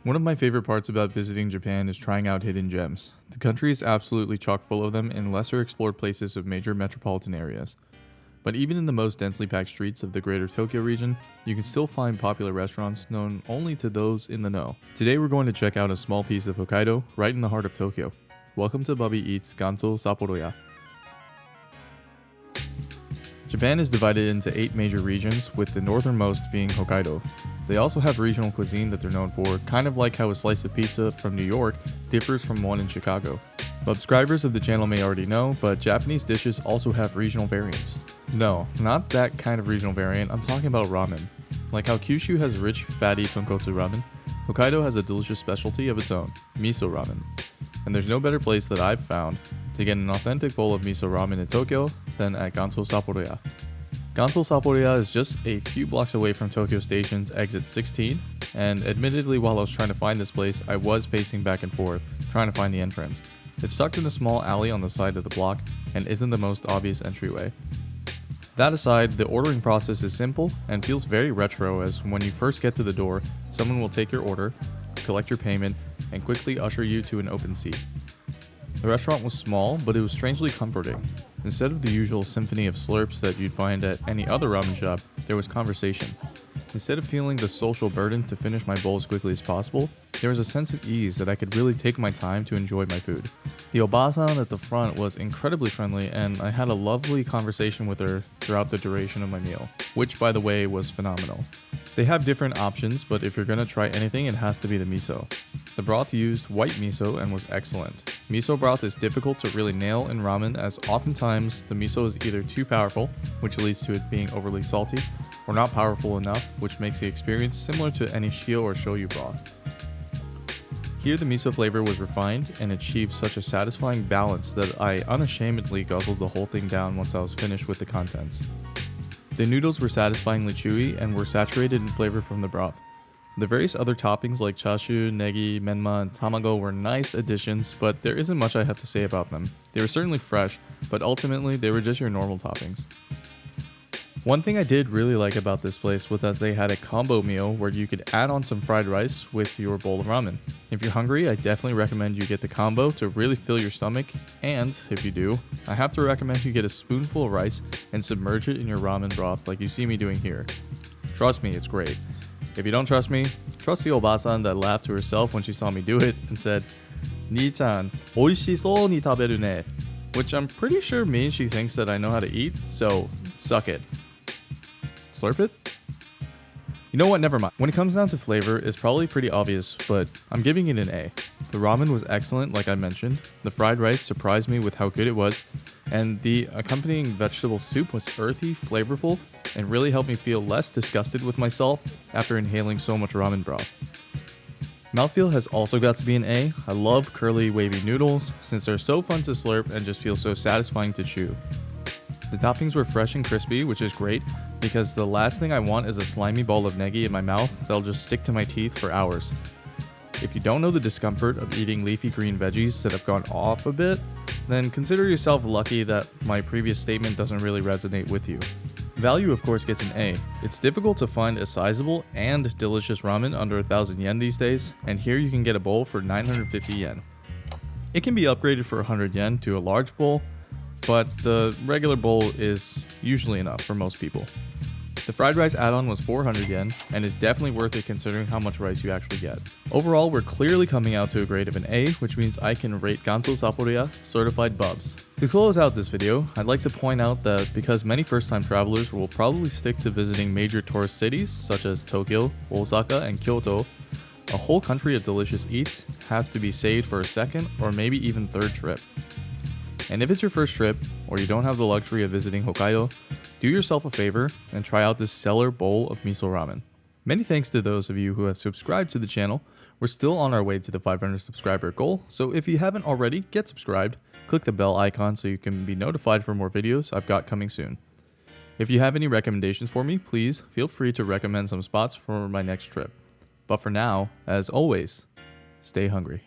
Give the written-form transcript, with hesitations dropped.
One of my favorite parts about visiting Japan is trying out hidden gems. The country is absolutely chock full of them in lesser explored places of major metropolitan areas. But even in the most densely packed streets of the greater Tokyo region, you can still find popular restaurants known only to those in the know. Today we're going to check out a small piece of Hokkaido right in the heart of Tokyo. Welcome to Bubby Eats Ganso Sapporo-ya. Japan is divided into 8 major regions, with the northernmost being Hokkaido. They also have regional cuisine that they're known for, kind of like how a slice of pizza from New York differs from one in Chicago. Subscribers of the channel may already know, but Japanese dishes also have regional variants. No, not that kind of regional variant, I'm talking about ramen. Like how Kyushu has rich, fatty tonkotsu ramen, Hokkaido has a delicious specialty of its own, MISO RAMEN. And there's no better place that I've found to get an authentic bowl of miso ramen in Tokyo than at Ganso Sapporo-ya. Ganso Sapporo-ya is just a few blocks away from Tokyo Station's exit 16, and admittedly while I was trying to find this place, I was pacing back and forth, trying to find the entrance. It's tucked in a small alley on the side of the block, and isn't the most obvious entryway. That aside, the ordering process is simple and feels very retro, as when you first get to the door, someone will take your order, collect your payment, and quickly usher you to an open seat. The restaurant was small, but it was strangely comforting. Instead of the usual symphony of slurps that you'd find at any other ramen shop, there was conversation. Instead of feeling the social burden to finish my bowl as quickly as possible, there was a sense of ease that I could really take my time to enjoy my food. The obasan at the front was incredibly friendly, and I had a lovely conversation with her throughout the duration of my meal, which by the way was phenomenal. They have different options, but if you're gonna try anything, it has to be the miso. The broth used white miso and was excellent. Miso broth is difficult to really nail in ramen, as oftentimes the miso is either too powerful, which leads to it being overly salty, or not powerful enough, which makes the experience similar to any shio or shoyu broth. Here the miso flavor was refined and achieved such a satisfying balance that I unashamedly guzzled the whole thing down once I was finished with the contents. The noodles were satisfyingly chewy and were saturated in flavor from the broth. The various other toppings like chashu, negi, menma, and tamago were nice additions, but there isn't much I have to say about them. They were certainly fresh, but ultimately they were just your normal toppings. One thing I did really like about this place was that they had a combo meal where you could add on some fried rice with your bowl of ramen. If you're hungry, I definitely recommend you get the combo to really fill your stomach, and if you do, I have to recommend you get a spoonful of rice and submerge it in your ramen broth like you see me doing here. Trust me, it's great. If you don't trust me, trust the obasan that laughed to herself when she saw me do it and said, "Nii-chan, oishisou ni taberu ne," which I'm pretty sure means she thinks that I know how to eat, so suck it. Slurp it? You know what, never mind. When it comes down to flavor, it's probably pretty obvious, but I'm giving it an A. The ramen was excellent, like I mentioned. The fried rice surprised me with how good it was, and the accompanying vegetable soup was earthy, flavorful, and really helped me feel less disgusted with myself after inhaling so much ramen broth. Mouthfeel has also got to be an A. I love curly, wavy noodles, since they're so fun to slurp and just feel so satisfying to chew. The toppings were fresh and crispy, which is great, because the last thing I want is a slimy ball of negi in my mouth that'll just stick to my teeth for hours. If you don't know the discomfort of eating leafy green veggies that have gone off a bit, then consider yourself lucky that my previous statement doesn't really resonate with you. Value of course gets an A. It's difficult to find a sizable and delicious ramen under 1,000 yen these days, and here you can get a bowl for 950 yen. It can be upgraded for 100 yen to a large bowl, but the regular bowl is usually enough for most people. The fried rice add-on was 400 yen, and is definitely worth it considering how much rice you actually get. Overall, we're clearly coming out to a grade of an A, which means I can rate Ganso Sapporo-ya certified bubs. To close out this video, I'd like to point out that because many first-time travelers will probably stick to visiting major tourist cities such as Tokyo, Osaka, and Kyoto, a whole country of delicious eats have to be saved for a second or maybe even third trip. And if it's your first trip, or you don't have the luxury of visiting Hokkaido, do yourself a favor and try out this stellar bowl of miso ramen. Many thanks to those of you who have subscribed to the channel. We're still on our way to the 500 subscriber goal, so if you haven't already, get subscribed, click the bell icon so you can be notified for more videos I've got coming soon. If you have any recommendations for me, please feel free to recommend some spots for my next trip. But for now, as always, stay hungry.